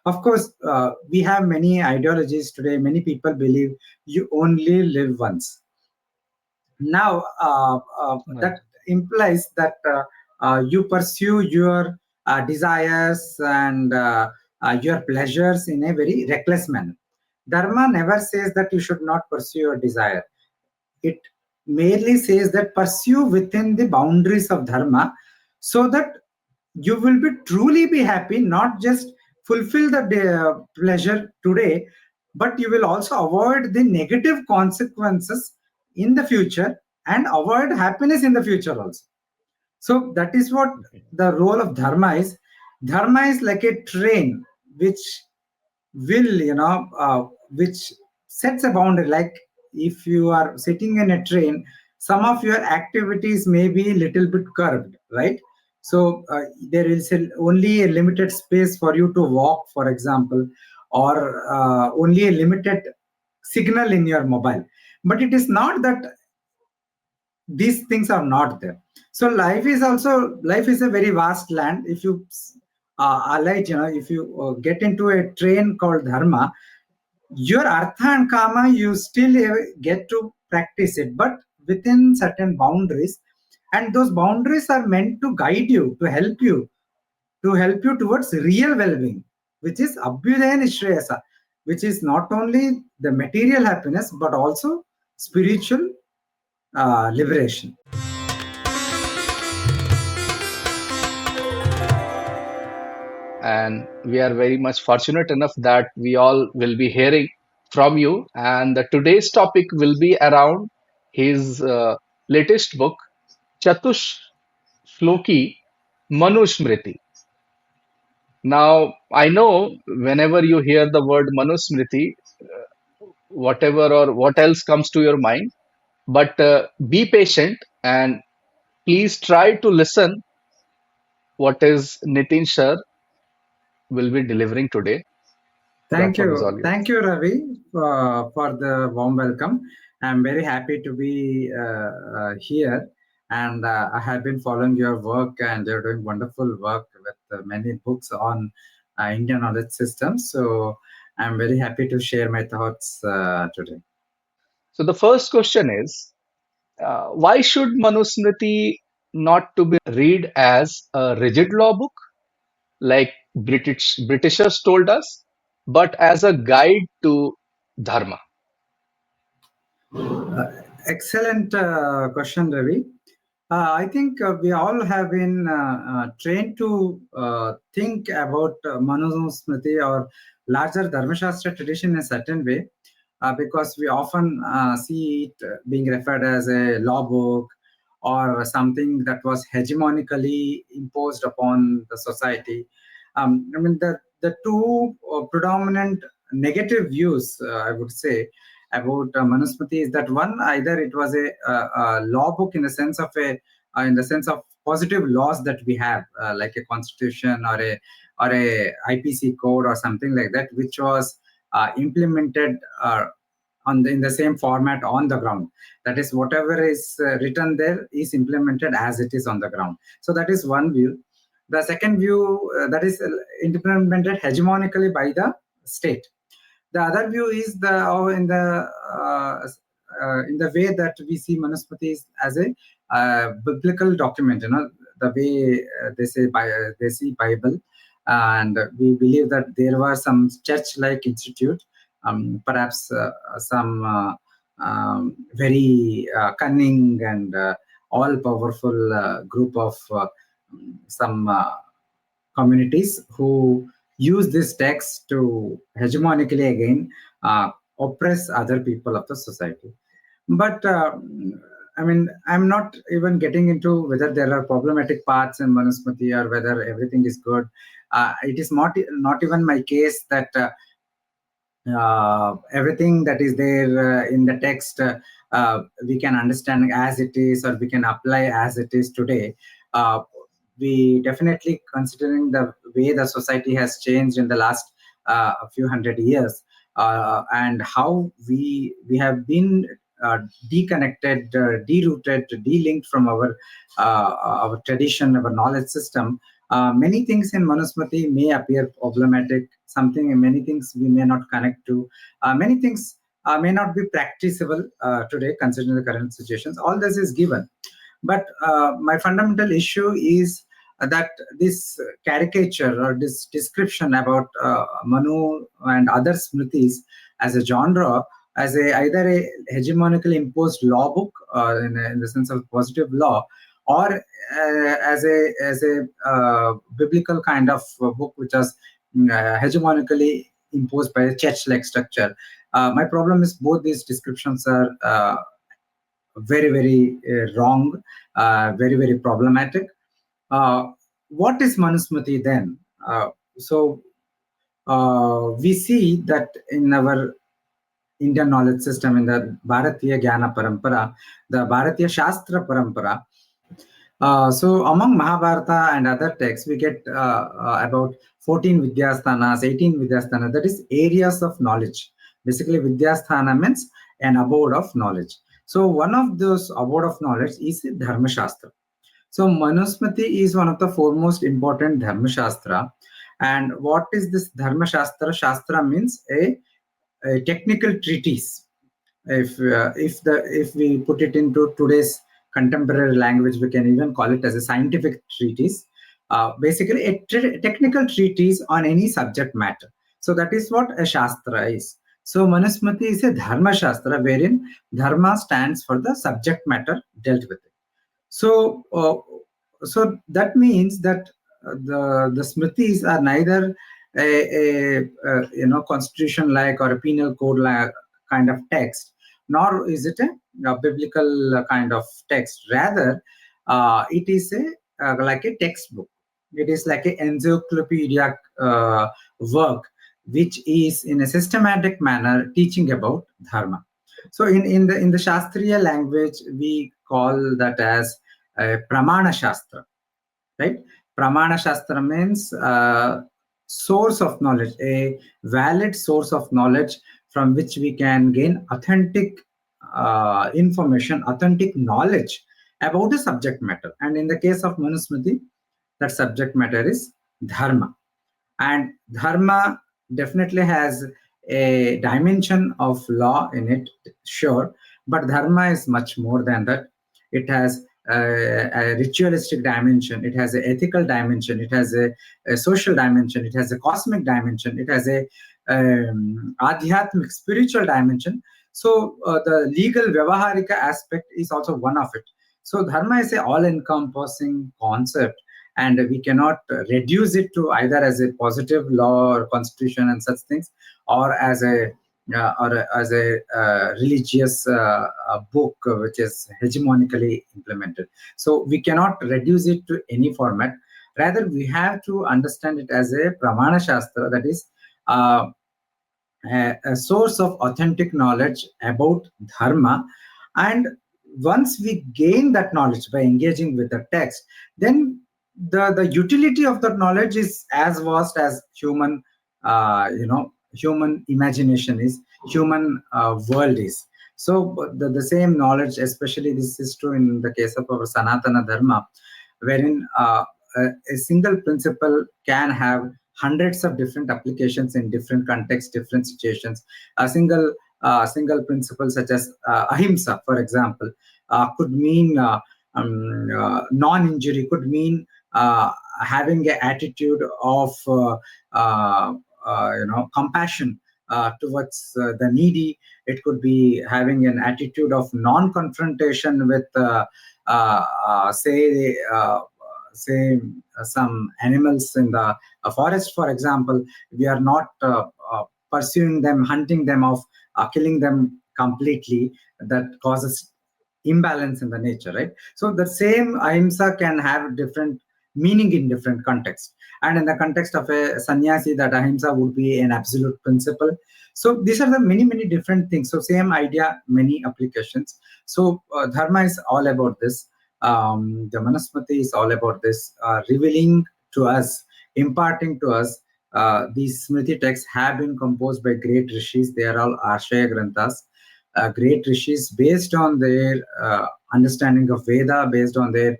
Of course, we have many ideologies today. Many people believe you only live once. Now, Right. that implies that you pursue your desires and your pleasures in a very reckless manner. Dharma never says that you should not pursue your desire. It merely says that pursue within the boundaries of dharma, so that you will be truly be happy, not just fulfill the pleasure today, but you will also avoid the negative consequences in the future and avoid happiness in the future also. So that is what Okay. the role of dharma is. Dharma is like a train which will, which sets a boundary. Like if you are sitting in a train, some of your activities may be little bit curved, right? So there is only a limited space for you to walk, for example, or only a limited signal in your mobile. But it is not that these things are not there. So life is a very vast land. If you alight, if you get into a train called dharma, your artha and kama, you still get to practice it, but within certain boundaries. And those boundaries are meant to guide you, to help you towards real well-being, which is abhyudaya nishreyasa, which is not only the material happiness but also spiritual liberation. And we are very much fortunate enough that we all will be hearing from you. And today's topic will be around his latest book, Chatush Shloki Manusmriti. Now, I know whenever you hear the word Manusmriti, whatever or what else comes to your mind, but be patient and please try to listen what is Nitin Sir will be delivering today. Platform is all yours. Thank you, Ravi, for the warm welcome. I'm very happy to be here, and I have been following your work, and you're doing wonderful work with many books on Indian knowledge systems. So I'm very happy to share my thoughts today. So the first question is, why should Manusmriti not to be read as a rigid law book like Britishers told us, but as a guide to Dharma? Uh, Excellent question, Ravi. I think we all have been trained to think about Manusmriti or larger Dharmashastra tradition in a certain way, because we often see it being referred as a law book or something that was hegemonically imposed upon the society. I mean, the two predominant negative views, I would say, about Manusmriti is that one, either it was a law book in the sense of positive laws that we have, like a constitution or a IPC code or something like that, which was implemented in the same format on the ground. That is, whatever is written there is implemented as it is on the ground. So that is one view. The second view, that is implemented hegemonically by the state. The other view is in the way that we see Manusmriti as a biblical document. The way they see Bible, and we believe that there was some church-like institute, perhaps some very cunning and all-powerful group of some communities who use this text to hegemonically again oppress other people of the society. But I mean, I'm not even getting into whether there are problematic parts in Manusmriti or whether everything is good. It is not even my case that everything that is there in the text we can understand as it is, or we can apply as it is today. Uh, we definitely, considering the way the society has changed in the last a few hundred years, and how we have been deconnected, derooted, delinked from our tradition, our knowledge system. Many things in Manusmriti may appear problematic, many things we may not connect to, many things may not be practicable today considering the current situations. All this is given. But my fundamental issue is that this caricature or this description about Manu and other Smritis as a genre, as either a hegemonically imposed law book, in the sense of positive law, or as a biblical kind of book which was hegemonically imposed by a church-like structure. My problem is both these descriptions are very, very wrong, very, very problematic. What is Manusmriti then? So we see that in our Indian knowledge system, in the Bharatiya Jnana Parampara, the Bharatiya Shastra Parampara. So among Mahabharata and other texts, we get about 14 Vidyasthanas, 18 Vidyasthanas, that is areas of knowledge. Basically, Vidyasthana means an abode of knowledge. So one of those abode of knowledge is the Dharma Shastra. So Manusmriti is one of the foremost important Dharma Shastra. And what is this Dharma Shastra? Shastra means a technical treatise. If we put it into today's contemporary language, we can even call it as a scientific treatise. Basically, a technical treatise on any subject matter. So that is what a Shastra is. So Manusmriti is a Dharma Shastra wherein Dharma stands for the subject matter dealt with. So, so that means that the Smritis are neither a constitution like or a penal code like kind of text, nor is it a biblical kind of text. Rather, it is like a textbook. It is like an encyclopedic work, which is in a systematic manner teaching about dharma. So in the Shastriya language, we call that as Pramana Shastra, right? Pramana Shastra means source of knowledge, a valid source of knowledge from which we can gain authentic information, authentic knowledge about the subject matter. And in the case of Manusmriti, that subject matter is dharma. And dharma definitely has a dimension of law in it, sure, but dharma is much more than that. It has a ritualistic dimension, it has an ethical dimension, it has a social dimension, it has a cosmic dimension, it has a adhyatmic spiritual dimension. So the legal vyavaharika aspect is also one of it. So dharma is a all-encompassing concept, and we cannot reduce it to either as a positive law or constitution and such things, or as a religious book which is hegemonically implemented. So we cannot reduce it to any format. Rather, we have to understand it as a pramana shastra, that is a source of authentic knowledge about dharma. And once we gain that knowledge by engaging with the text, then the utility of that knowledge is as vast as human imagination is, human world is. So the same knowledge, especially this is true in the case of our Sanatana Dharma, wherein a single principle can have hundreds of different applications in different contexts, different situations. A single principle such as ahimsa, for example, could mean non-injury, could mean having an attitude of compassion towards the needy. It could be having an attitude of non-confrontation with, say some animals in the forest, for example. We are not pursuing them, hunting them off, killing them completely. That causes imbalance in the nature, right? So the same ahimsa can have different meaning in different contexts. And in the context of a sannyasi, that ahimsa would be an absolute principle. So these are the many different things. So same idea, many applications. So dharma is all about this. The Manusmriti is all about this, revealing to us, imparting to us. These Smriti texts have been composed by great rishis. They are all Ashaya Granthas. Great rishis, based on their understanding of Veda, based on their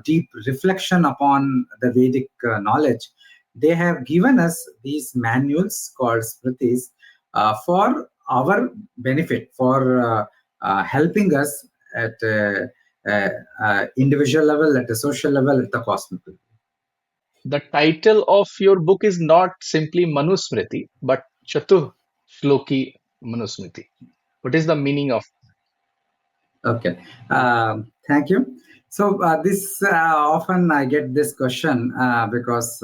deep reflection upon the Vedic knowledge, they have given us these manuals called Smritis for our benefit, for helping us at individual level, at a social level, at the cosmic level. The title of your book is not simply Manusmriti, but Chatuh Shloki Manusmriti. What is the meaning of? Okay, thank you. So this often I get this question because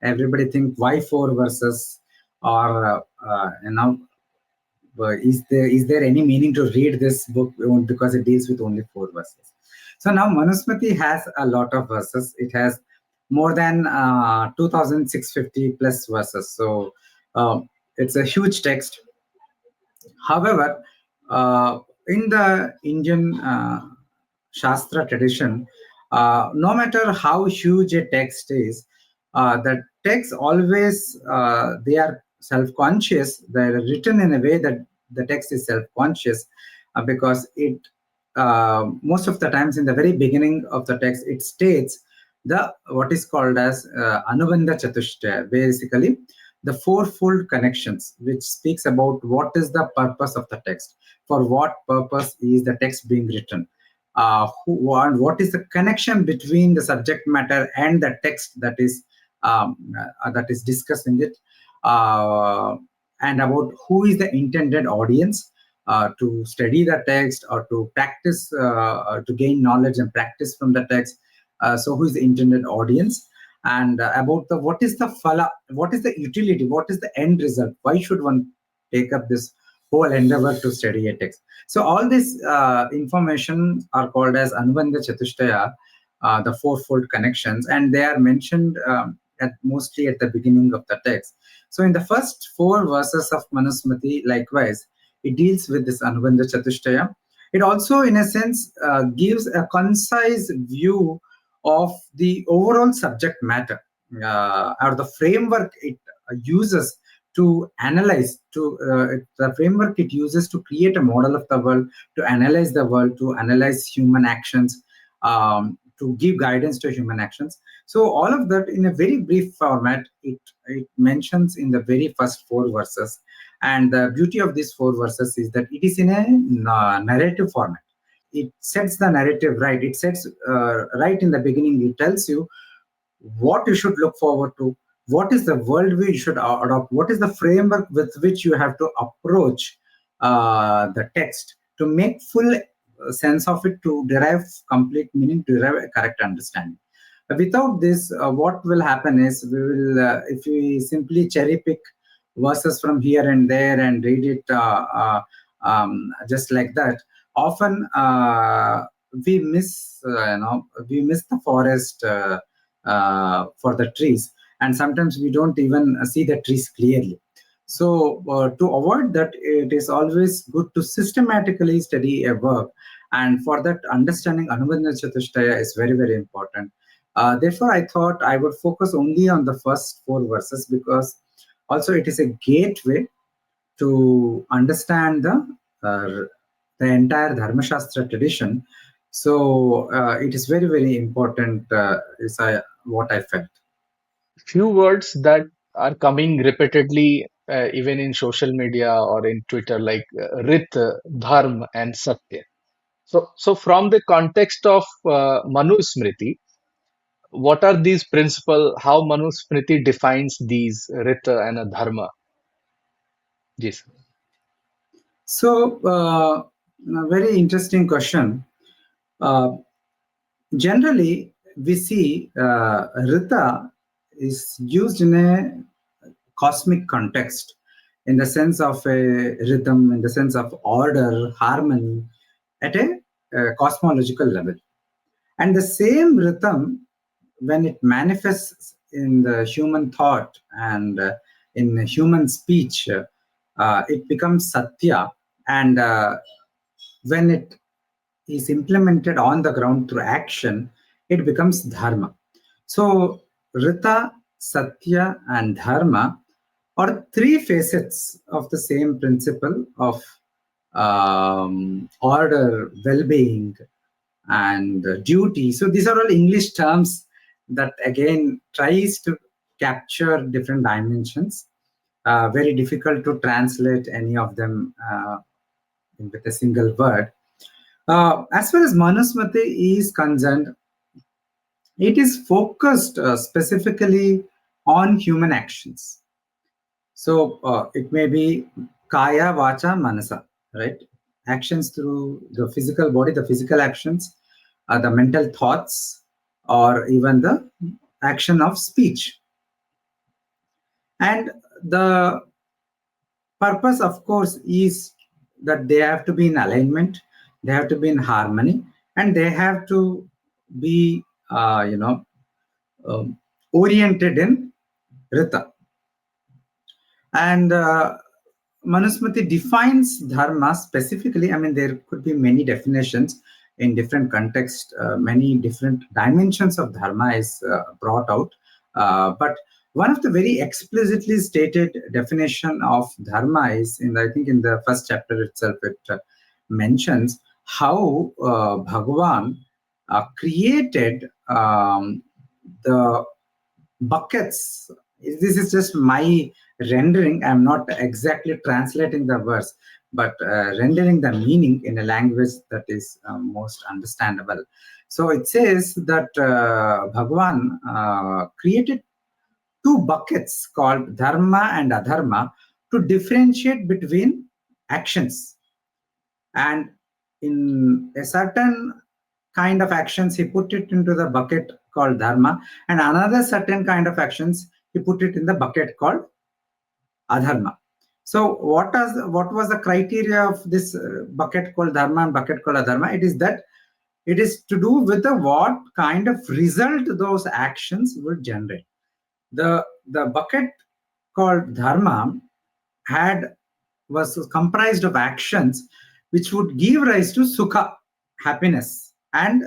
everybody think why four verses, or is there any meaning to read this book because it deals with only four verses? So now Manusmriti has a lot of verses. It has more than 2,650 plus verses. So it's a huge text. However, in the Indian Shastra tradition, no matter how huge a text is, the text always they are self-conscious. They're written in a way that the text is self-conscious because it most of the times in the very beginning of the text it states the what is called as Anubandha Chatushtaya, basically the fourfold connections, which speaks about what is the purpose of the text, for what purpose is the text being written, what is the connection between the subject matter and the text that is discussed in it, uh, and about who is the intended audience to study the text or to practice, to gain knowledge and practice from the text. So who is the intended audience? And about the what is the phala, what is the utility, what is the end result, why should one take up this whole endeavor to study a text? So all this information are called as Anubandha Chatushtaya, the fourfold connections, and they are mentioned mostly at the beginning of the text. So in the first four verses of Manusmriti, likewise, it deals with this Anubandha Chatushtaya. It also, in a sense, gives a concise view of the overall subject matter, or the framework it uses to analyze, the framework it uses to create a model of the world, to analyze the world, to analyze human actions, to give guidance to human actions. So all of that in a very brief format, it mentions in the very first four verses. And the beauty of these four verses is that it is in a narrative format. It sets the narrative right. It sets right in the beginning. It tells you what you should look forward to, what is the worldview you should adopt, what is the framework with which you have to approach the text to make full sense of it, to derive complete meaning, to derive a correct understanding. Without this, what will happen is we will, if we simply cherry pick verses from here and there and read it just like that, often we miss, we miss the forest for the trees, and sometimes we don't even see the trees clearly. So to avoid that, it is always good to systematically study a work, and for that, understanding Anubandha Chatushtaya is very, very important. Therefore, I thought I would focus only on the first four verses, because also it is a gateway to understand the entire Dharma Shastra tradition. So it is very, very important, what I felt. Few words that are coming repeatedly, even in social media or in Twitter, like Rit, Dharma, and Satya. So from the context of Manusmriti, what are these principles? How Manusmriti defines these Rita and a Dharma? Yes. So, a very interesting question. Uh, Generally, we see Rita is used in a cosmic context, in the sense of a rhythm, in the sense of order, harmony, at a cosmological level. And the same rhythm, when it manifests in the human thought and in human speech, it becomes Satya. And when it is implemented on the ground through action, it becomes Dharma. So, Rita, Satya, and Dharma are three facets of the same principle of order, well being, and duty. So these are all English terms that again tries to capture different dimensions. Very difficult to translate any of them with a single word. As far as Manusmriti is concerned, it is focused specifically on human actions. So it may be kaya, vacha, manasa, right? Actions through the physical body, the physical actions, the mental thoughts, or even the action of speech. And the purpose, of course, is that they have to be in alignment, they have to be in harmony, and they have to be, oriented in Rita. And Manusmriti defines dharma specifically. I mean, there could be many definitions in different contexts, many different dimensions of dharma is brought out. But one of the very explicitly stated definition of dharma is, I think in the first chapter itself, it mentions how Bhagavan created the buckets. This is just my rendering. I'm not exactly translating the verse, but rendering the meaning in a language that is most understandable. So it says that Bhagavan created two buckets called dharma and adharma to differentiate between actions. And in a certain kind of actions, he put it into the bucket called dharma, and another certain kind of actions, he put it in the bucket called adharma. So what was the criteria of this bucket called dharma and bucket called adharma? It is that it is to do with what kind of result those actions will generate. The bucket called dharma was comprised of actions which would give rise to sukha, happiness, and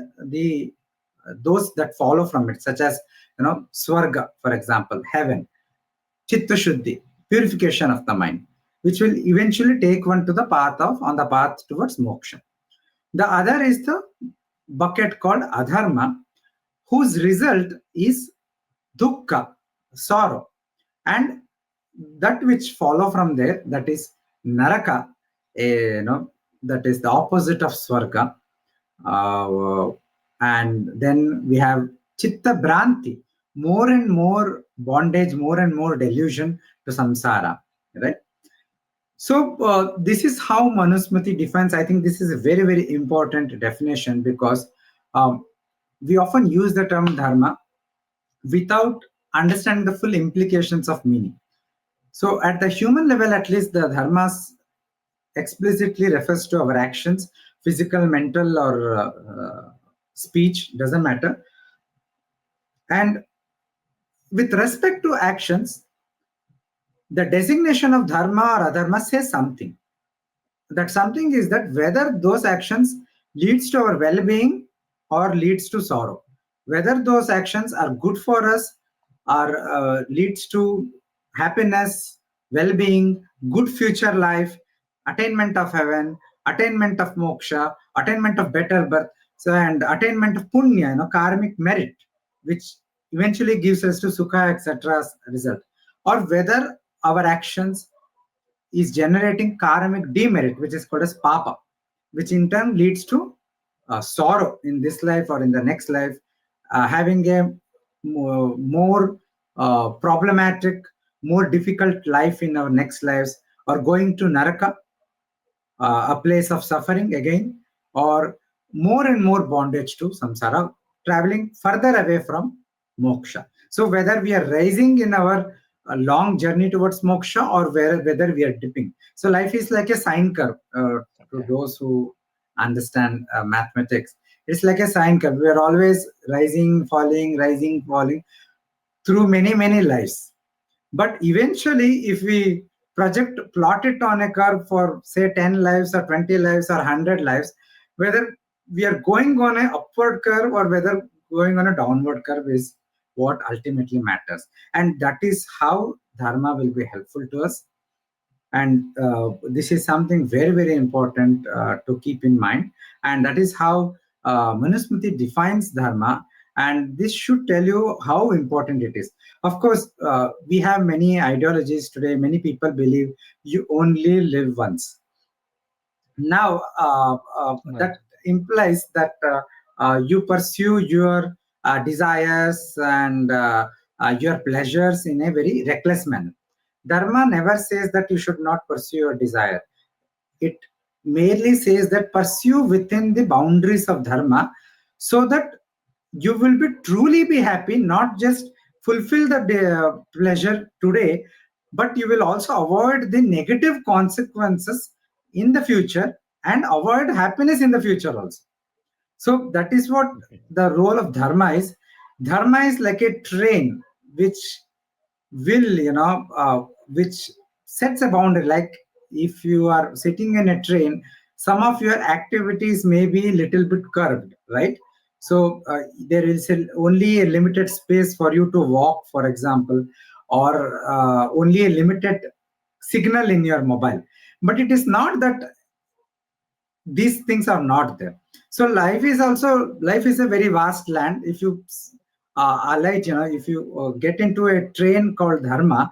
those that follow from it, such as swarga, for example, heaven, chitta shuddhi, purification of the mind, which will eventually take one to the path towards moksha. The other is the bucket called adharma, whose result is dukkha, sorrow, and that which follow from there, that is naraka, that is the opposite of swarga. And then we have chitta bhranti, more and more bondage, more and more delusion to samsara, right? So this is how Manusmriti defines. I think this is a very, very important definition, because we often use the term dharma without understanding the full implications of meaning. So at the human level, at least, the dharmas explicitly refers to our actions, physical, mental, or speech, doesn't matter. And with respect to actions, the designation of dharma or adharma says something. That something is that whether those actions leads to our well-being or leads to sorrow, whether those actions are good for us or leads to happiness, well-being, good future life, attainment of heaven, attainment of moksha, attainment of better birth, so and attainment of punya, karmic merit, which eventually gives us to sukha, etc. result, or whether our actions is generating karmic demerit, which is called as papa, which in turn leads to sorrow in this life or in the next life, having a more problematic, more difficult life in our next lives, or going to naraka, a place of suffering again, or more and more bondage to samsara, traveling further away from moksha. So whether we are rising in our long journey towards moksha, or whether we are dipping. So life is like a sine curve, to those who understand mathematics. It's like a sine curve. We are always rising, falling through many, many lives. But eventually, if we plot it on a curve for say 10 lives or 20 lives or 100 lives, whether we are going on an upward curve or whether going on a downward curve is what ultimately matters. And that is how dharma will be helpful to us. And this is something very, very important to keep in mind. And that is how Manusmriti defines dharma, and this should tell you how important it is. Of course, we have many ideologies today. Many people believe you only live once. Now, Right. that implies that you pursue your desires and your pleasures in a very reckless manner. Dharma never says that you should not pursue your desire. It merely says that pursue within the boundaries of dharma, so that you will be truly be happy, not just fulfill the pleasure today, but you will also avoid the negative consequences in the future and avoid happiness in the future also. So that is what Okay. the role of dharma is. Dharma is like a train which will, which sets a boundary. Like if you are sitting in a train, some of your activities may be little bit curved, right? So there is only a limited space for you to walk, for example, or only a limited signal in your mobile. But it is not that these things are not there. So life is a very vast land. If you alight, if you get into a train called dharma,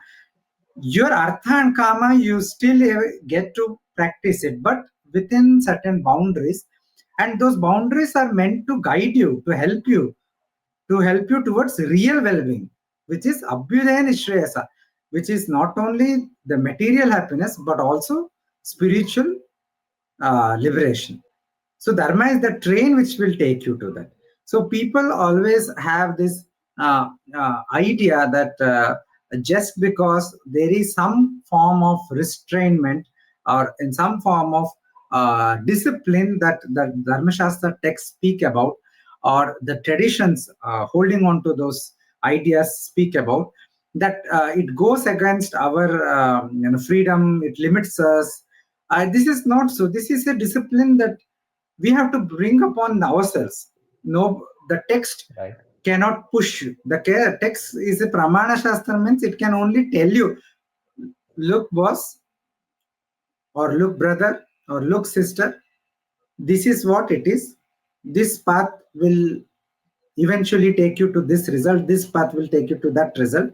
your artha and kama, you still get to practice it, but within certain boundaries. And those boundaries are meant to guide you, to help you towards real well-being, which is abhyudaya nishreyasa, which is not only the material happiness but also spiritual liberation. So dharma is the train which will take you to that. So people always have this idea that just because there is some form of restrainment or in some form of discipline that the dharma shastra texts speak about, or the traditions holding on to those ideas speak about, that it goes against our freedom, it limits us. This is not so. This is a discipline that we have to bring upon ourselves. No, the text Right. cannot push you. The text is a pramana shastra, means it can only tell you, look boss, or look brother, or look sister, this is what it is. This path will eventually take you to this result. This path will take you to that result.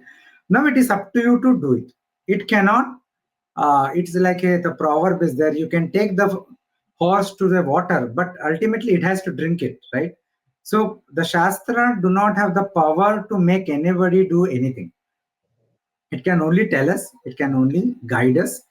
Now it is up to you to do it. It cannot. It's like the proverb is there. You can take the horse to the water, but ultimately it has to drink it, right? So the Shastra do not have the power to make anybody do anything. It can only tell us, it can only guide us.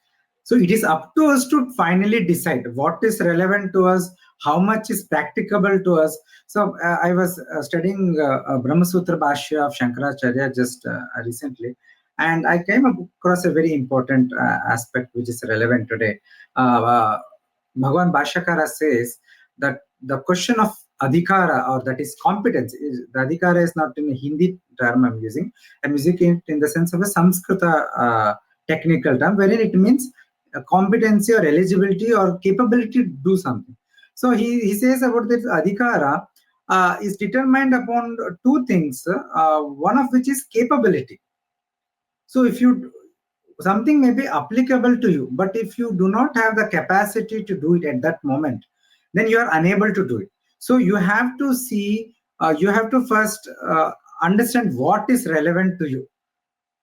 So it is up to us to finally decide what is relevant to us, how much is practicable to us. So I was studying Brahma Sutra Bhashya of Shankaracharya just recently, and I came across a very important aspect which is relevant today. Bhagavan Bhashyakara says that the question of adhikara, or that is competence, the adhikara is not in a Hindi term I'm using. I'm using it in the sense of a Samskrita technical term, wherein it means competency or eligibility or capability to do something. So he says about this adhikara is determined upon two things, one of which is capability. So if you something may be applicable to you, but if you do not have the capacity to do it at that moment, then you are unable to do it. So you have to see, you have to first understand what is relevant to you,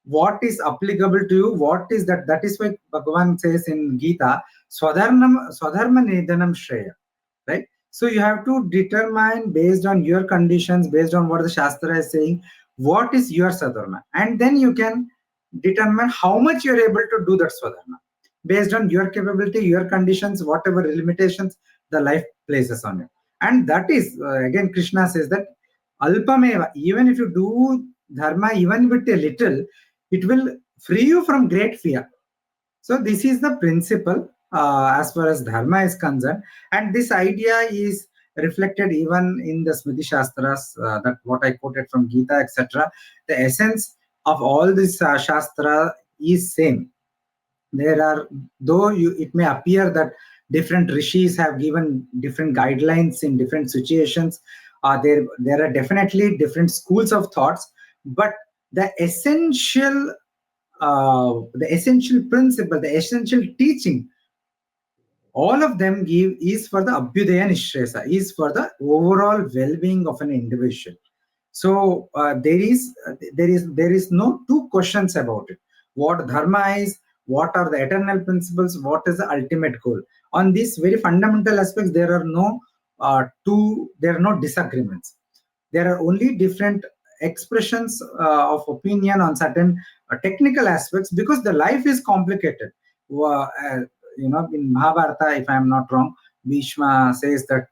what is applicable to you, what is that. That is why Bhagavan says in Gita, swadharma nidanam shreya, right? So you have to determine based on your conditions, based on what the Shastra is saying, what is your sadharma, and then you can determine how much you're able to do that swadharma based on your capability, your conditions, whatever limitations the life places on you. And that is again Krishna says that alpameva, even if you do dharma even with a little, it will free you from great fear. So this is the principle as far as dharma is concerned, and this idea is reflected even in the Smriti Shastras, that what I quoted from Gita, etc. The essence of all this Shastra is same. There are, though it may appear that different rishis have given different guidelines in different situations, there are definitely different schools of thoughts, but the essential principle, the essential teaching all of them give is for the abhyudaya nishresa, is for the overall well-being of an individual. So there is no two questions about it. What dharma is, what are the eternal principles, what is the ultimate goal? On these very fundamental aspects, there are no disagreements. There are only different expressions of opinion on certain technical aspects, because the life is complicated. In Mahabharata, if I am not wrong, Bhishma says that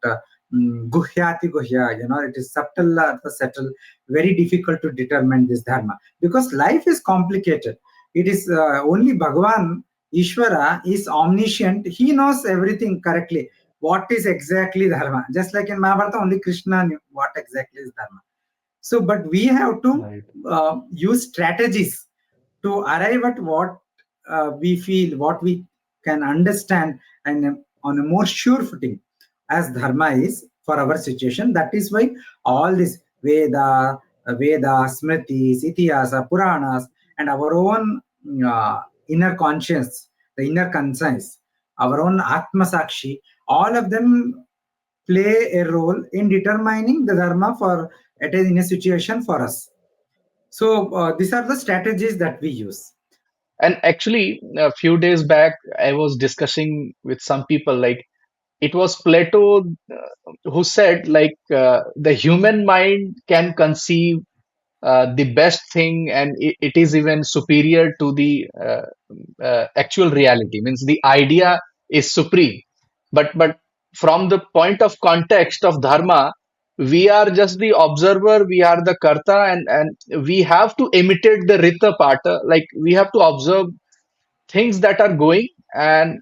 guhyati guhya, it is subtle, subtle, very difficult to determine this dharma, because life is complicated. It is only Bhagavan, Ishvara, is omniscient. He knows everything correctly. What is exactly dharma? Just like in Mahabharata, only Krishna knew what exactly is dharma. So, but we have to Right. use strategies to arrive at what we feel, what we can understand, and on a more sure footing as dharma is for our situation. That is why all this Vedas, Smritis, Itihasa, Puranas, and our own inner conscience, the inner conscience, our own Atma Sakshi, all of them play a role in determining the dharma for it is in a situation for us. So these are the strategies that we use. And actually, a few days back, I was discussing with some people, like it was Plato who said, like the human mind can conceive the best thing, and it is even superior to the actual reality. Means the idea is supreme, but from the point of context of dharma, we are just the observer, we are the karta, and we have to imitate the rita part. Like we have to observe things that are going, and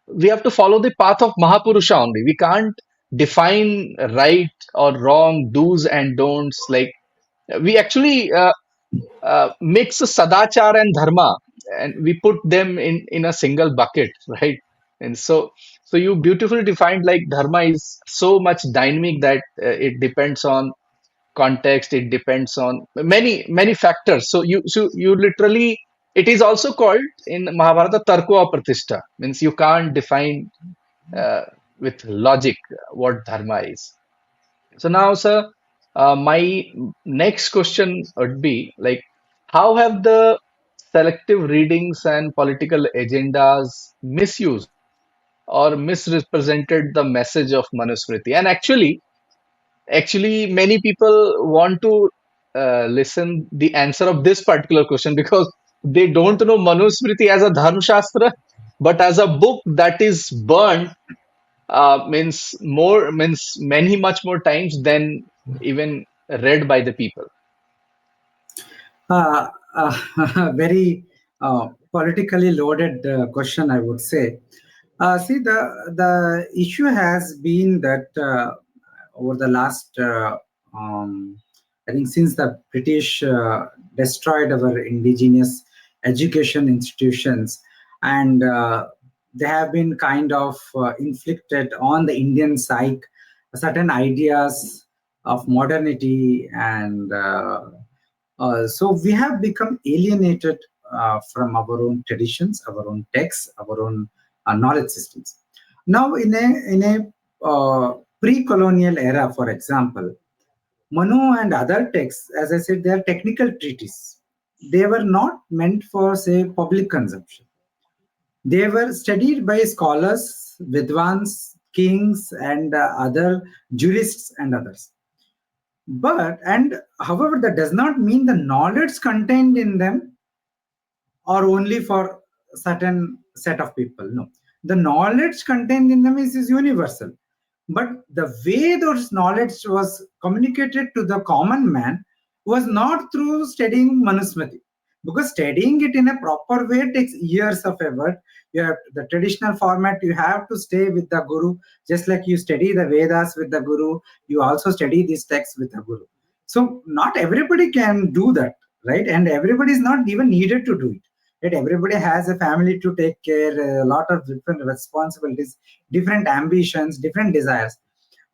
we have to follow the path of Mahapurusha only. We can't define right or wrong, do's and don'ts. Like we actually mix sadachar and dharma, and we put them in a single bucket, right? And so you beautifully defined, like dharma is so much dynamic that it depends on context, it depends on many factors. So you literally, it is also called in Mahabharata tarko apratishta, means you can't define uh, with logic what dharma is. So now, sir, my next question would be like, how have the selective readings and political agendas misused or misrepresented the message of Manusmriti? And actually, many people want to listen the answer of this particular question, because they don't know Manusmriti as a Dharma Shastra, but as a book that is burned, means many much more times than even read by the people. Uh, very politically loaded question, I would say. See, the issue has been that over the last, I think, since the British destroyed our indigenous education institutions, and they have been kind of inflicted on the Indian psyche certain ideas of modernity, and so we have become alienated from our own traditions, our own texts, our own knowledge systems. Now, in a pre-colonial era, for example, Manu and other texts, as I said, they are technical treatises. They were not meant for, say, public consumption. They were studied by scholars, vidwans, kings, and other jurists and others. And however, that does not mean the knowledge contained in them are only for certain set of people. No, the knowledge contained in them is universal. But the way those knowledge was communicated to the common man was not through studying Manusmriti, because studying it in a proper way takes years of effort. You have the traditional format, you have to stay with the guru, just like you study the Vedas with the guru, you also study these texts with the guru. So not everybody can do that, right? And everybody is not even needed to do it. Right? Everybody has a family to take care, a lot of different responsibilities, different ambitions, different desires.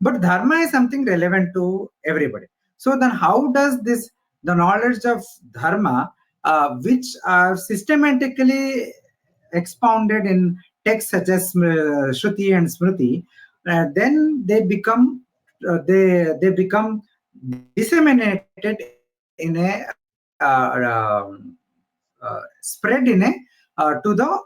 But dharma is something relevant to everybody. So then, how does this the knowledge of dharma, which are systematically expounded in texts such as Shruti and Smriti, then they become disseminated in a spread in a to the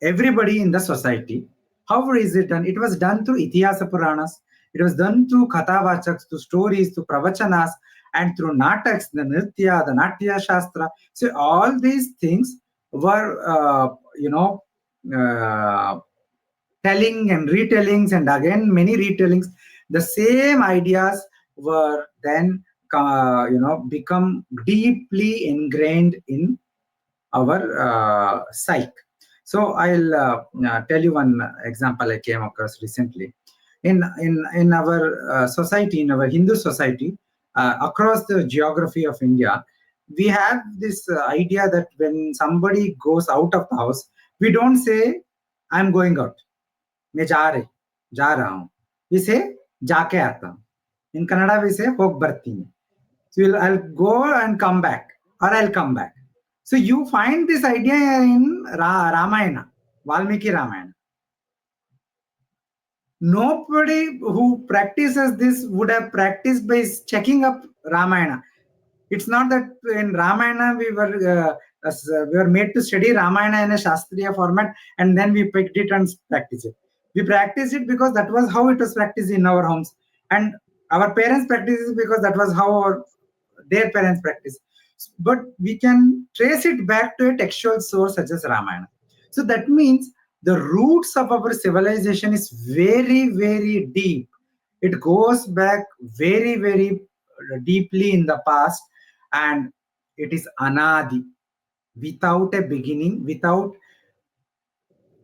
everybody in the society. How is it done? It was done through Itihasa Puranas. It was done through Kathavachaks, through stories, through Pravachanas, and through Nataks, the Nritya, the Natya Shastra. So all these things were, uh, telling and retellings, and again many retellings. The same ideas were then, become deeply ingrained in our psyche. So I'll tell you one example I came across recently. In our society, in our Hindu society, across the geography of India, we have this idea that when somebody goes out of the house, we don't say, "I'm going out." मैं जा रहा हूँ. We say, "जाके आता हूँ." In Kannada, we say, "ಹೋಗ್ ಬರ್ತೀನಿ." So I'll go and come back, or I'll come back. So you find this idea in Ramayana, Valmiki Ramayana. Nobody who practices this would have practiced by checking up Ramayana. It's not that in Ramayana we were made to study Ramayana in a Shastriya format and then we picked it and practice it. We practiced it because that was how it was practiced in our homes, and our parents practiced it because that was how their parents practiced. But we can trace it back to a textual source such as Ramayana. So that means the roots of our civilization is very, very deep. It goes back very, very deeply in the past, and it is anadi, without a beginning,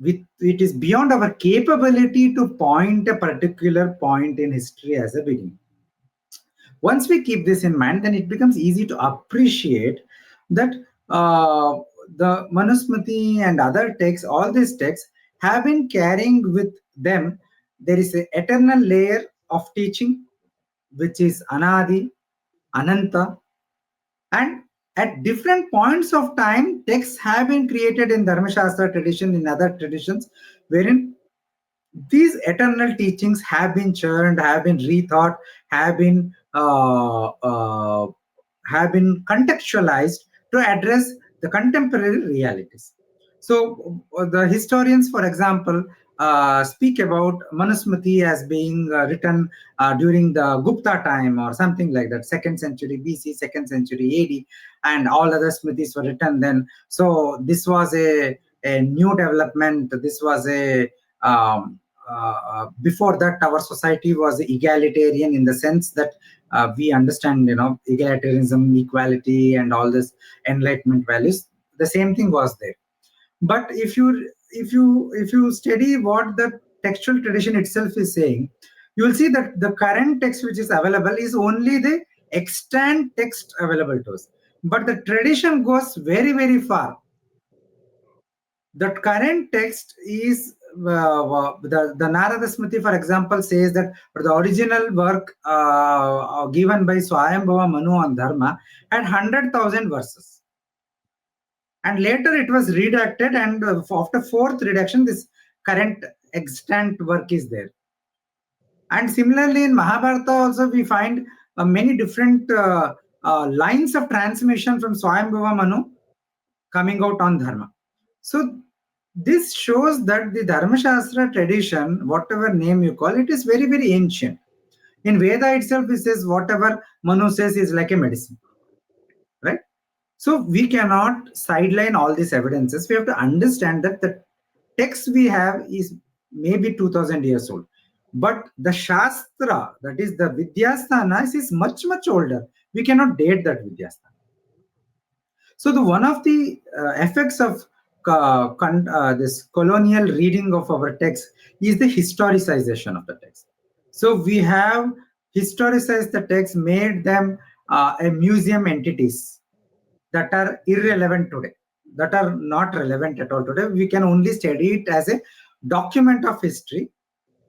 it is beyond our capability to point a particular point in history as a beginning. Once we keep this in mind, then it becomes easy to appreciate that the Manusmriti and other texts, all these texts, have been carrying with them. There is an eternal layer of teaching, which is Anadi, Ananta, and at different points of time, texts have been created in Dharma Shastra tradition, in other traditions, wherein these eternal teachings have been churned, have been rethought, have been contextualized to address the contemporary realities. So the historians, for example, speak about Manusmriti as being written during the Gupta time or something like that, 2nd century BC, 2nd century AD, and all other Smritis were written then. So this was a new development. This was a before that, our society was egalitarian in the sense that we understand, egalitarianism, equality, and all this enlightenment values. The same thing was there. But if you study what the textual tradition itself is saying, you will see that the current text which is available is only the extant text available to us. But the tradition goes very, very far. The current text is the Narada Smriti, for example, says that the original work given by Swayambhava Manu on Dharma had 100,000 verses. And later it was redacted, and after fourth redaction, this current extant work is there. And similarly, in Mahabharata also, we find many different lines of transmission from Swayambhava Manu coming out on Dharma. So this shows that the Dharma Shastra tradition, whatever name you call it, is very, very ancient. In Veda itself, it says whatever Manu says is like a medicine, right? So we cannot sideline all these evidences. We have to understand that the text we have is maybe 2000 years old. But the Shastra, that is the Vidyasthanas, is much, much older. We cannot date that Vidyasthana. So one of the effects of this colonial reading of our text is the historicization of the text. So we have historicized the text, made them a museum entities that are irrelevant today, that are not relevant at all today. We can only study it as a document of history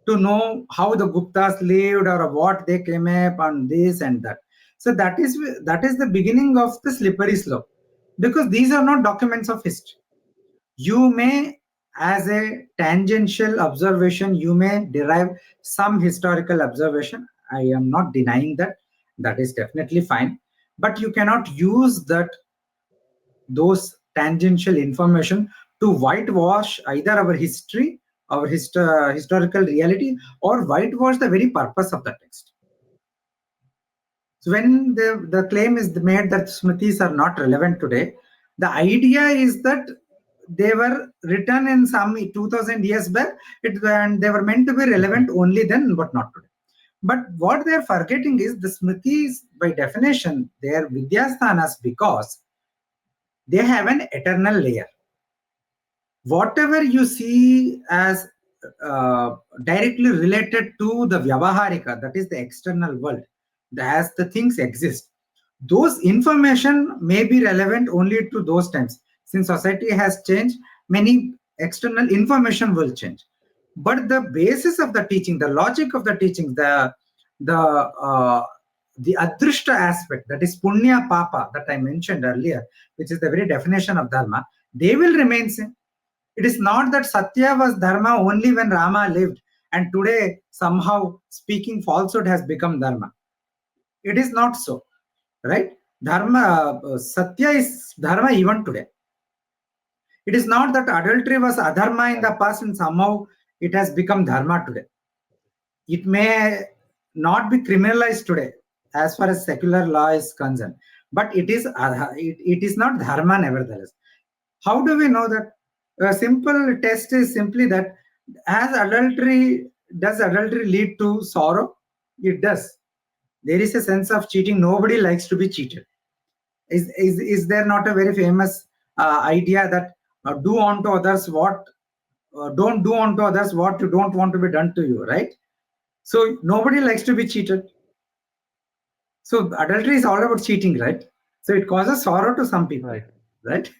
to know how the Guptas lived or what they came up on this and that. So that is the beginning of the slippery slope, because these are not documents of history. You may as a tangential observation, you may derive some historical observation. I am not denying that. That is definitely fine. But you cannot use those tangential information to whitewash either our history, our historical reality, or whitewash the very purpose of the text. So when the claim is made that Smritis are not relevant today, the idea is that they were written in some 2000 years back, and they were meant to be relevant only then, but not today. But what they're forgetting is the Smritis, by definition, they are Vidyasthanas because they have an eternal layer. Whatever you see as directly related to the Vyavaharika, that is the external world, as the things exist, those information may be relevant only to those times. Since society has changed, many external information will change. But the basis of the teaching, the logic of the teaching, the uh, the adrishta aspect, that is punya papa that I mentioned earlier, which is the very definition of dharma, they will remain same. It is not that Satya was Dharma only when Rama lived, and today somehow speaking falsehood has become Dharma. It is not so, right? Dharma, Satya is Dharma even today. It is not that adultery was Adharma in the past and somehow it has become Dharma today. It may not be criminalized today as far as secular law is concerned, but it is not Dharma nevertheless. How do we know that? A simple test is simply that does adultery lead to sorrow? It does. There is a sense of cheating. Nobody likes to be cheated. Is there not a very famous idea that do unto others what don't do unto others what you don't want to be done to you, right? So nobody likes to be cheated. So adultery is all about cheating, right? So it causes sorrow to some people, Right. right?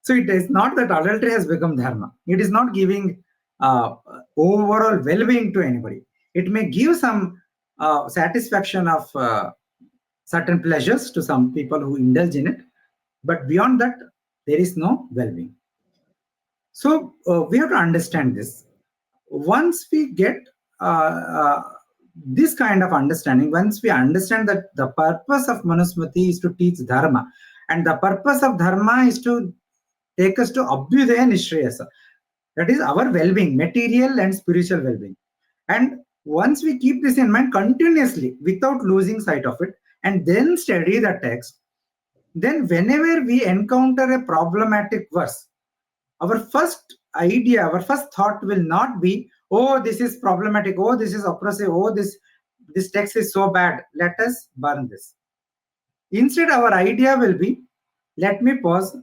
So it is not that adultery has become dharma. It is not giving overall well-being to anybody. It may give some satisfaction of certain pleasures to some people who indulge in it, but beyond that, there is no well-being. So we have to understand this. Once we get this kind of understanding, once we understand that the purpose of Manusmriti is to teach dharma, and the purpose of dharma is to take us to Abhyudaya Nishreyasa. That is our well-being, material and spiritual well-being. And once we keep this in mind continuously without losing sight of it, and then study the text, then whenever we encounter a problematic verse, our first idea, our first thought will not be, oh, this is problematic, oh, this is oppressive, oh, this text is so bad, let us burn this. Instead, our idea will be, let me pause.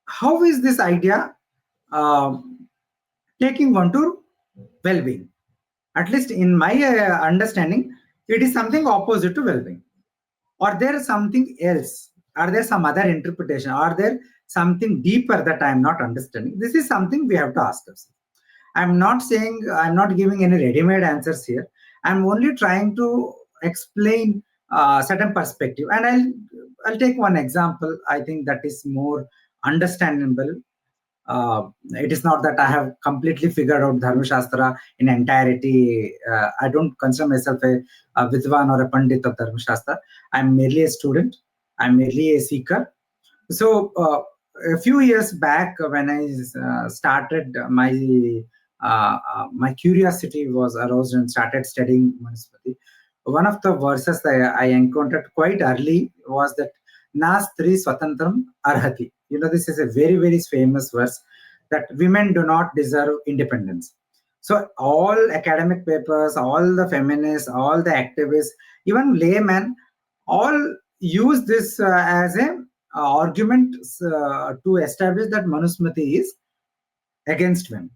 How is this idea taking one to well-being? At least in my understanding, it is something opposite to well-being. Or there is something else? Are there some other interpretation? Are there something deeper that I am not understanding? This is something we have to ask ourselves. I'm not saying, I'm not giving any ready-made answers here. I'm only trying to explain certain perspective. And I'll take one example. I think that is more understandable. It is not that I have completely figured out Dharma Shastra in entirety. I don't consider myself a Vidwan or a Pandit of Dharma Shastra. I'm merely a student. I'm merely a seeker. So a few years back, when I started my curiosity was aroused and started studying Manusmriti. One of the verses that I encountered quite early was that Nastri Swatantram Arhati. You know, this is a very, very famous verse that women do not deserve independence. So all academic papers, all the feminists, all the activists, even laymen, all use this as a argument to establish that Manusmriti is against women.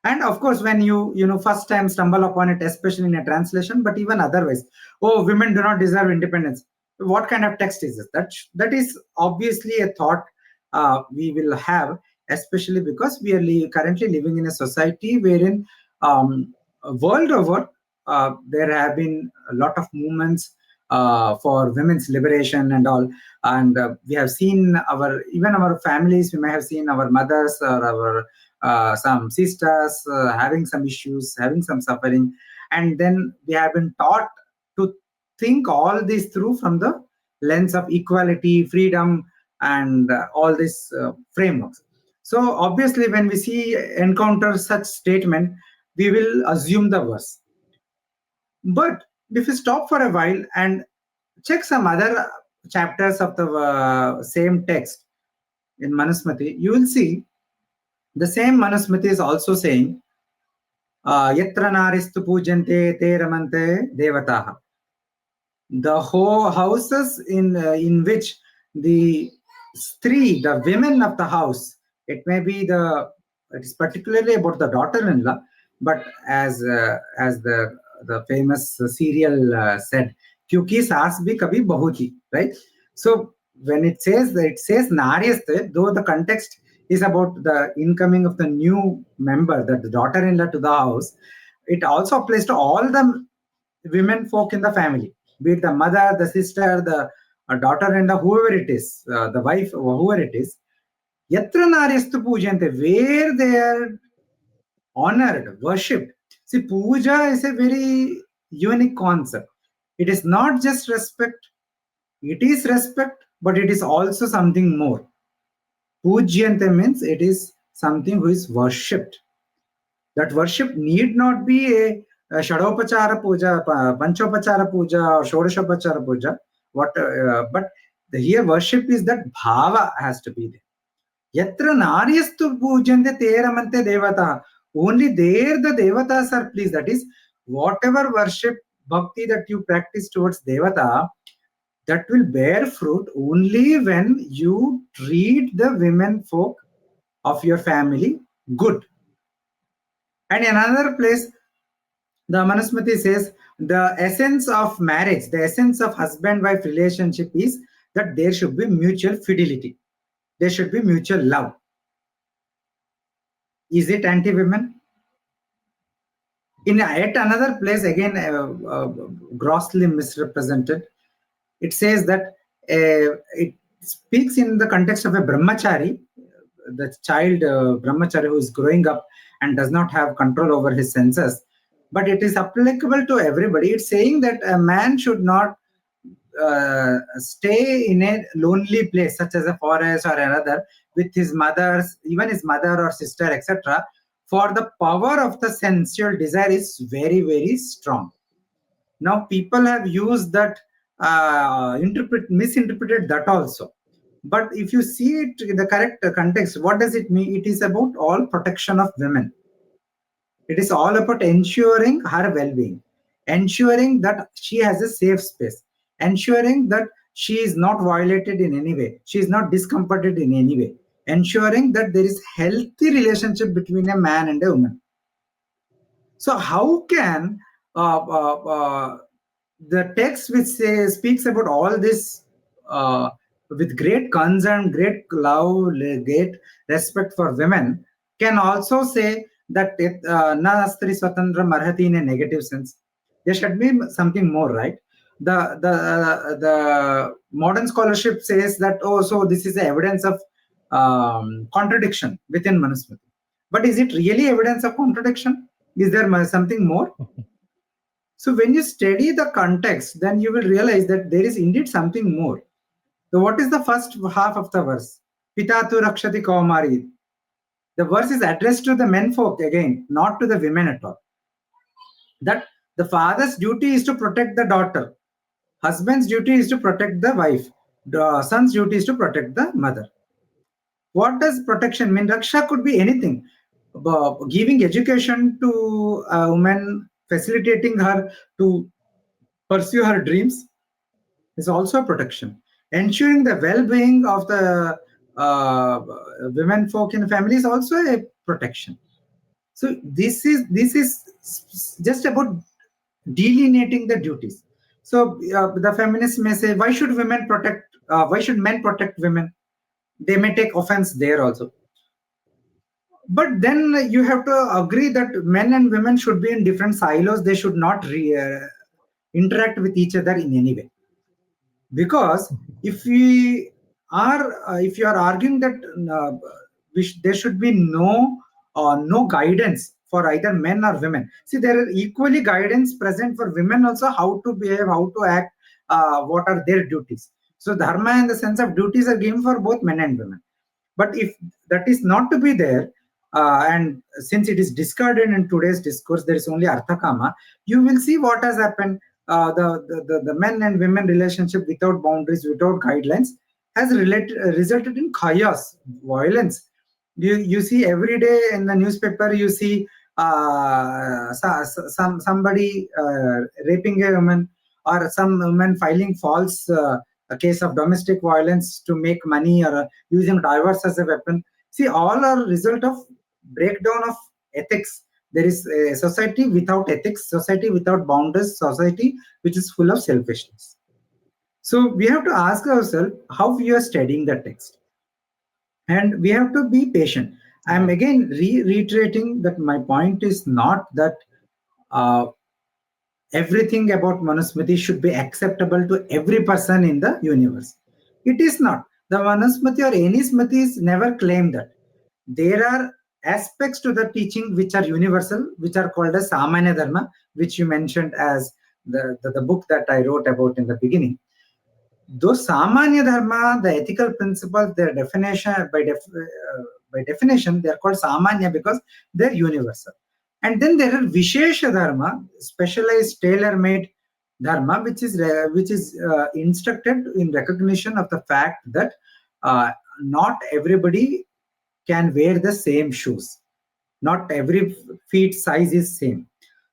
And of course, when you first time stumble upon it, especially in a translation, but even otherwise, oh, women do not deserve independence. What kind of text is this? That is obviously a thought we will have, especially because we are currently living in a society wherein world over there have been a lot of movements for women's liberation and all. And we have seen our families. We may have seen our mothers or our some sisters having some issues, having some suffering, and then we have been taught to think all this through from the lens of equality, freedom, and all these frameworks. So obviously, when we see encounter such statement, we will assume the worst. But if you stop for a while and check some other chapters of the same text in Manusmriti, you will see the same Manusmriti is also saying, Yatra naristu pujante te ramante devataha. The whole houses in which the the women of the house, it may be it is particularly about the daughter-in-law, but as the famous serial said, "Kyuki saas bhi kabhi bahu thi," right? So when it says Naryaste, though the context is about the incoming of the new member, the daughter-in-law to the house, it also applies to all the women folk in the family, be it the mother, the sister, the daughter-in-law, whoever it is, the wife, whoever it is. Yatra naryastu pujante, where they are honored, worshipped. See, puja is a very unique concept. It is not just respect, it is respect, but it is also something more. Pujyante means it is something who is worshipped. That worship need not be a Shadopachara Puja, Panchopachara Puja, or Shodashopachara Puja. But here worship is that bhava has to be there. Yatra naryastu pujante teramante devata. Only there the devatas are pleased. That is, whatever worship, bhakti that you practice towards devata, that will bear fruit only when you treat the women folk of your family good. And in another place, the Manusmriti says the essence of marriage, the essence of husband-wife relationship is that there should be mutual fidelity. There should be mutual love. Is it anti-women? In yet another place, again, grossly misrepresented, it says that it speaks in the context of a brahmachari, the child brahmachari who is growing up and does not have control over his senses. But it is applicable to everybody. It's saying that a man should not stay in a lonely place, such as a forest or another, with his mothers, even his mother or sister, etc. For the power of the sensual desire is very, very strong. Now, people have used that, misinterpreted that also. But if you see it in the correct context, what does it mean? It is about all protection of women. It is all about ensuring her well-being, ensuring that she has a safe space, ensuring that she is not violated in any way, she is not discomforted in any way, ensuring that there is healthy relationship between a man and a woman. So how can the text which speaks about all this with great concern, great love, great respect for women, can also say that na astri swatantra marhati in a negative sense? There should be something more, right? The modern scholarship says that, oh, so this is evidence of contradiction within Manusmriti. But is it really evidence of contradiction? Is there something more? So when you study the context, then you will realize that there is indeed something more. So what is the first half of the verse? Pitatu rakshati kaumari. The verse is addressed to the men folk again, not to the women at all. That the father's duty is to protect the daughter. Husband's duty is to protect the wife. The son's duty is to protect the mother. What does protection mean? Raksha could be anything. Giving education to a woman, facilitating her to pursue her dreams is also a protection. Ensuring the well-being of the women folk in the family is also a protection. So this is just about delineating the duties. So the feminists may say, why should women protect? Why should men protect women? They may take offense there also. But then you have to agree that men and women should be in different silos. They should not interact with each other in any way. Because if we if you are arguing that there should be no guidance for either men or women. See, there are equally guidance present for women also, how to behave, how to act, what are their duties. So dharma in the sense of duties are given for both men and women. But if that is not to be there, and since it is discarded in today's discourse, there is only Artha Kama, you will see what has happened. The men and women relationship without boundaries, without guidelines, has resulted in chaos, violence. You see every day in the newspaper, you see somebody raping a woman, or some woman filing false a case of domestic violence to make money, or using divorce as a weapon. See, all are result of breakdown of ethics. There is a society without ethics, society without boundaries, society which is full of selfishness. So we have to ask ourselves how we are studying the text, and we have to be patient. I'm Right. again reiterating that my point is not that uh, everything about Manusmriti should be acceptable to every person in the universe. It is not. The Manusmriti or any Smritis never claim that. There are aspects to the teaching which are universal, which are called as Samanya Dharma, which you mentioned as the book that I wrote about in the beginning. Those Samanya Dharma, the ethical principles, their definition, by definition, they are called Samanya because they're universal. And then there are Vishesha Dharma, specialized, tailor-made Dharma, which is instructed in recognition of the fact that not everybody can wear the same shoes. Not every feet size is same.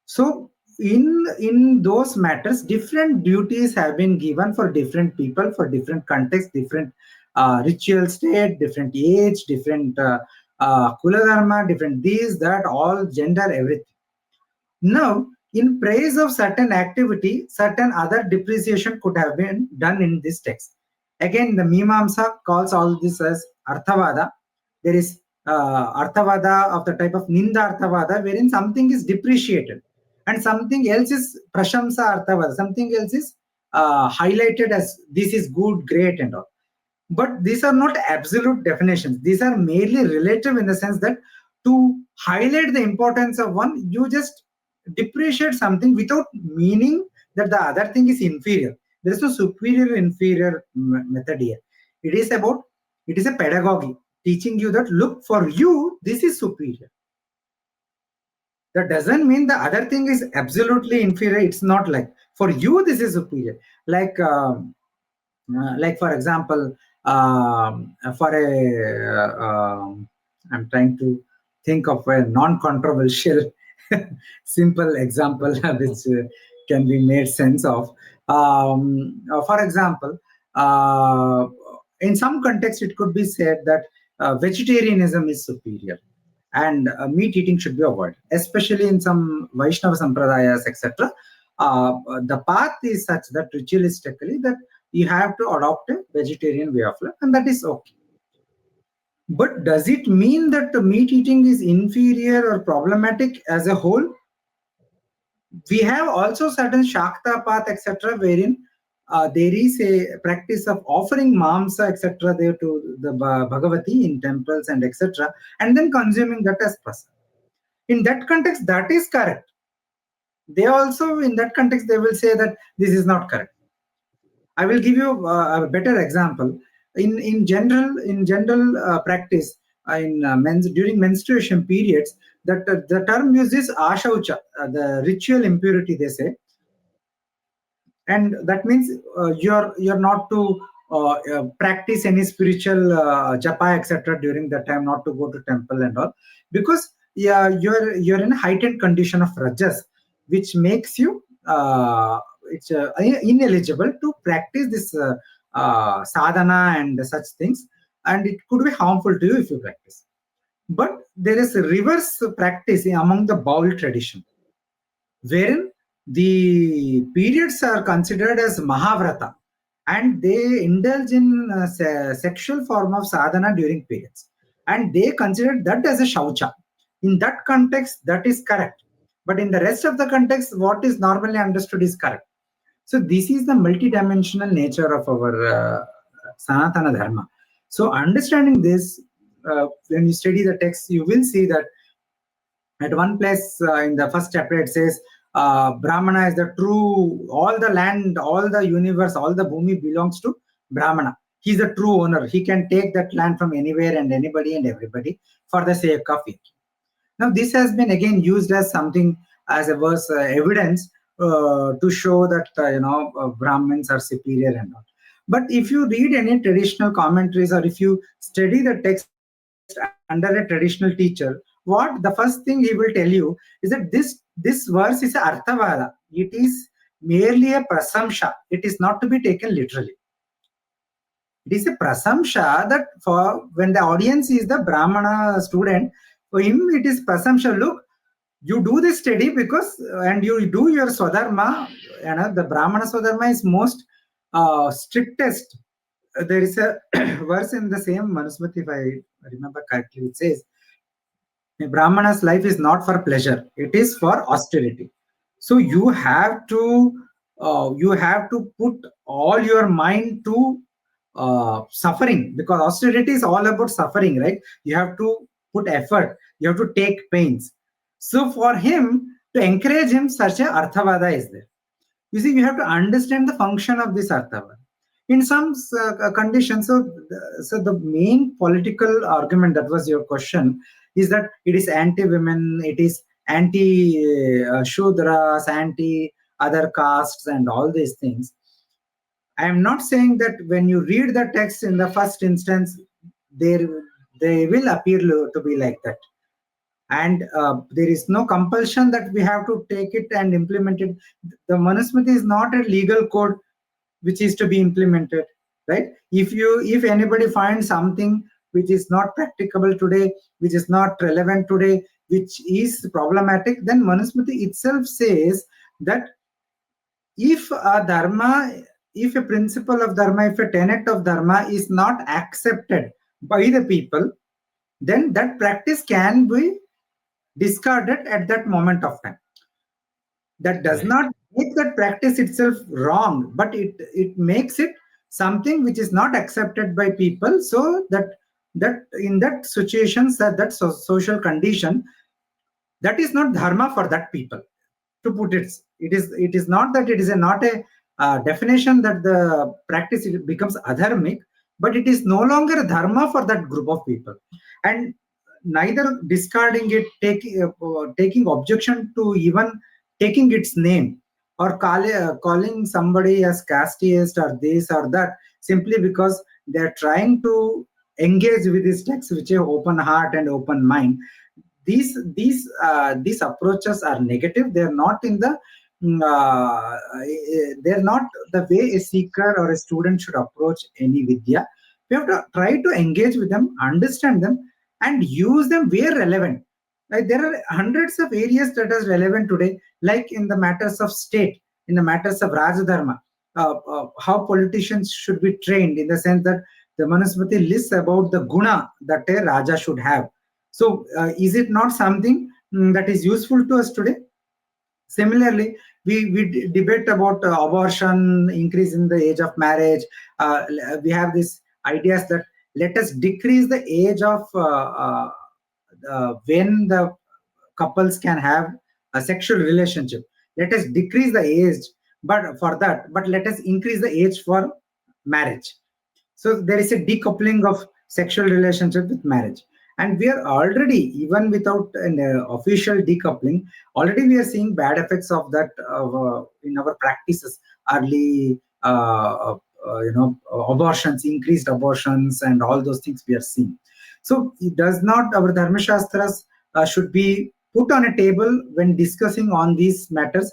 So in those matters, different duties have been given for different people, for different contexts, different ritual state, different age, different kula dharma, different these, that, all, gender, everything. Now, in praise of certain activity, certain other depreciation could have been done in this text. Again, the Mimamsa calls all this as Arthavada. There is Arthavada of the type of Ninda Arthavada, wherein something is depreciated and something else is Prashamsa Arthavada, something else is highlighted as this is good, great, and all. But these are not absolute definitions. These are merely relative in the sense that to highlight the importance of one, you just depreciate something without meaning that the other thing is inferior. There is no superior inferior method here. It is about, it is a pedagogy teaching you that look, for you this is superior. That doesn't mean the other thing is absolutely inferior. It's not like for you this is superior. Like for example, for a I'm trying to think of a non-controversial simple example which can be made sense of. For example, uh, in some context it could be said that vegetarianism is superior and meat eating should be avoided, especially in some Vaishnava sampradayas, etc. The path is such that ritualistically that you have to adopt a vegetarian way of life, and that is okay. But does it mean that the meat eating is inferior or problematic as a whole? We have also certain Shakta path, etc., wherein there is a practice of offering mamsa, etc., there to the Bhagavati in temples and etc., and then consuming that as prasad. In that context, that is correct. They also, in that context, they will say that this is not correct. I will give you a better example. In general practice, during menstruation periods, that the term uses ashaucha, the ritual impurity. They say, and that means you're not to practice any spiritual japa, etc., during that time, not to go to temple and all, because yeah, you're in a heightened condition of rajas, which makes you it's ineligible to practice this sadhana and such things, and it could be harmful to you if you practice. But there is a reverse practice among the Baul tradition, wherein the periods are considered as Mahavrata, and they indulge in sexual form of sadhana during periods, and they consider that as a shaucha. In that context, that is correct, but in the rest of the context, what is normally understood is correct. So this is the multidimensional nature of our Sanatana Dharma. So understanding this, when you study the text, you will see that at one place in the first chapter it says Brahmana is the true, all the land, all the universe, all the bhumi belongs to Brahmana. He's the true owner. He can take that land from anywhere and anybody and everybody for the sake of it. Now this has been again used as something, as a verse evidence to show that Brahmins are superior and all. But if you read any traditional commentaries, or if you study the text under a traditional teacher, what the first thing he will tell you is that this verse is a arthavada. It is merely a prasamsha. It is not to be taken literally. It is a prasamsha that for when the audience is the Brahmana student, for him it is prasamsha. Look, you do this study because, and you do your swadharma. The Brahmana swadharma is most strictest. There is a verse in the same Manusmriti, if I remember correctly, it says, a Brahmana's life is not for pleasure; it is for austerity. So you have to put all your mind to suffering, because austerity is all about suffering, right? You have to put effort, you have to take pains. So for him, to encourage him, such a arthavada is there. You see, we have to understand the function of this arthavada. In some conditions, so the main political argument, that was your question, is that it is anti-women, it is anti-shudras, anti-other castes and all these things. I am not saying that when you read the text in the first instance, they will appear to be like that. And there is no compulsion that we have to take it and implement it. The Manusmriti is not a legal code which is to be implemented, right? If anybody finds something which is not practicable today, which is not relevant today, which is problematic, then Manusmriti itself says that if a principle of dharma, if a tenet of dharma is not accepted by the people, then that practice can be discarded at that moment of time. That does Right. not make that practice itself wrong, but it makes it something which is not accepted by people, so that in that situations, social condition, that is not dharma for that people. To put it is not that it is not a definition that the practice becomes adharmic, but it is no longer a dharma for that group of people. And neither discarding it, taking objection to even taking its name, or calling somebody as casteist or this or that, simply because they are trying to engage with this text which is open heart and open mind. These approaches are negative. They are not in the they're not the way a seeker or a student should approach any vidya. We have to try to engage with them, understand them, and use them where relevant. Like, there are hundreds of areas that are relevant today, like in the matters of state, in the matters of Rajadharma, how politicians should be trained, in the sense that the Manusmriti lists about the guna that a Raja should have. So, is it not something that is useful to us today? Similarly, we debate about abortion, increase in the age of marriage. We have these ideas that let us decrease the age of when the couples can have a sexual relationship. Let us decrease the age, but let us increase the age for marriage. So there is a decoupling of sexual relationship with marriage. And we are already, even without an official decoupling, already we are seeing bad effects of that in our practices. Early, abortions, increased abortions, and all those things we are seeing. So it does not, our Dharma Shastras should be put on a table when discussing on these matters,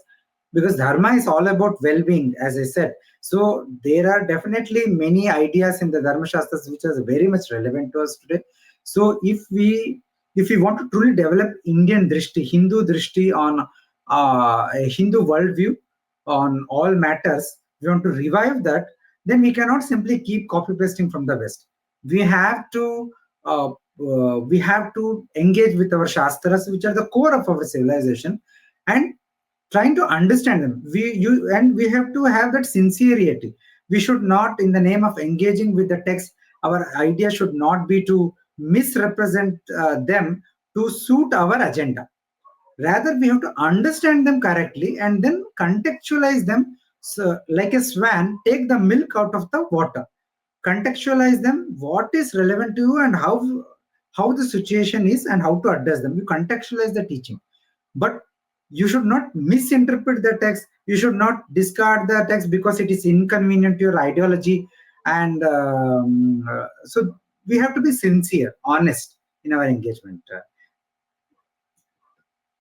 because Dharma is all about well-being, as I said. So there are definitely many ideas in the Dharma Shastras which are very much relevant to us today. So if we want to truly develop Indian drishti, Hindu drishti on a Hindu worldview on all matters, we want to revive that, then we cannot simply keep copy pasting from the West. We have to engage with our Shastras, which are the core of our civilization, and trying to understand them. We have to have that sincerity. We should not, in the name of engaging with the text, our idea should not be to misrepresent them to suit our agenda. Rather, we have to understand them correctly and then contextualize them. So, like a swan, take the milk out of the water, contextualize them, what is relevant to you, and how the situation is, and how to address them. You contextualize the teaching, but you should not misinterpret the text. You should not discard the text because it is inconvenient to your ideology. And so we have to be sincere, honest in our engagement.